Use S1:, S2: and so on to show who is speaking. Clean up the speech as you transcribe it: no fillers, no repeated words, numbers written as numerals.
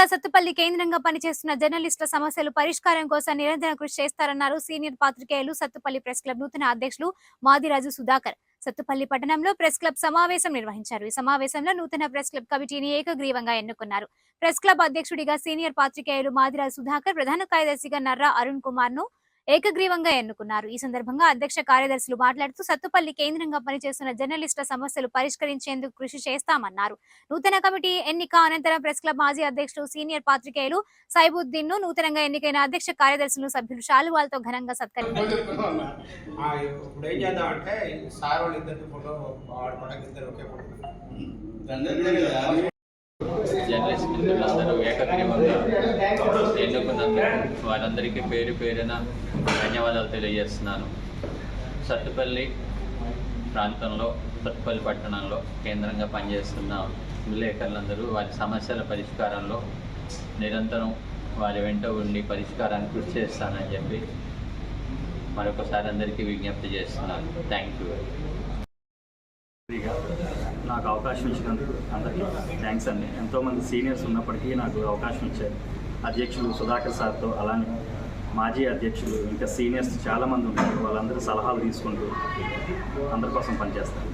S1: జిల్లా సత్తుపల్లి కేంద్రంగా పనిచేస్తున్న జర్నలిస్టుల సమస్యలు పరిష్కారం కోసం నిరంతరం కృషి చేస్తారన్నారు సీనియర్ పాత్రికేయులు సత్తుపల్లి ప్రెస్ క్లబ్ నూతన అధ్యక్షులు మాదిరాజు సుధాకర్. సత్తుపల్లి పట్టణంలో ప్రెస్ క్లబ్ సమావేశం నిర్వహించారు. ఈ సమావేశంలో నూతన ప్రెస్ క్లబ్ కమిటీని ఏకగ్రీవంగా ఎన్నుకున్నారు. ప్రెస్ క్లబ్ అధ్యక్షుడిగా సీనియర్ పాత్రికేయులు మాదిరాజు సుధాకర్, ప్రధాన కార్యదర్శిగా నర్రా అరుణ్ కుమార్ ను ఏకగ్రీవంగా ఎన్నుకున్నారు. ఈ సందర్భంగా అధ్యక్ష కార్యదర్శులు మాట్లాడుతూ సత్తుపల్లి కేంద్రంగా పనిచేస్తున్న జర్నలిస్టుల సమస్యలు పరిష్కరించేందుకు కృషి చేస్తామన్నారు. నూతన కమిటీ ఎన్నిక అనంతరం ప్రెస్ క్లబ్ మాజీ అధ్యక్షుడు సీనియర్ పాత్రికేయులు సైబుద్దీన్ ను, నూతనంగా ఎన్నికైన అధ్యక్ష కార్యదర్శులు సభ్యులు శాలువాలతో ఘనంగా సత్కరించారు.
S2: జర్నలిస్ట్ మిత్రులందరూ ఏకగ్రీవంగా ఎన్నుకున్నందుకు వారందరికీ పేరు పేరున ధన్యవాదాలు తెలియజేస్తున్నాను. సత్తుపల్లి ప్రాంతంలో, సత్తుపల్లి పట్టణంలో కేంద్రంగా పనిచేస్తున్న విలేకరులందరూ వారి సమస్యల పరిష్కారంలో నిరంతరం వారి వెంట ఉండి పరిష్కారాన్ని కృషి చేస్తానని చెప్పి మరొకసారి అందరికీ విజ్ఞప్తి చేస్తున్నాను. Thank you.
S3: నాకు అవకాశం ఇచ్చినందుకు అందరికీ థ్యాంక్స్ అండి. ఎంతోమంది సీనియర్స్ ఉన్నప్పటికీ నాకు అవకాశం ఇచ్చారు. అధ్యక్షులు సుధాకర్ సార్తో, అలానే మాజీ అధ్యక్షులు, ఇంకా సీనియర్స్ చాలామంది ఉన్నారు. వాళ్ళందరూ సలహాలు తీసుకుంటూ అందరి కోసం పనిచేస్తాను.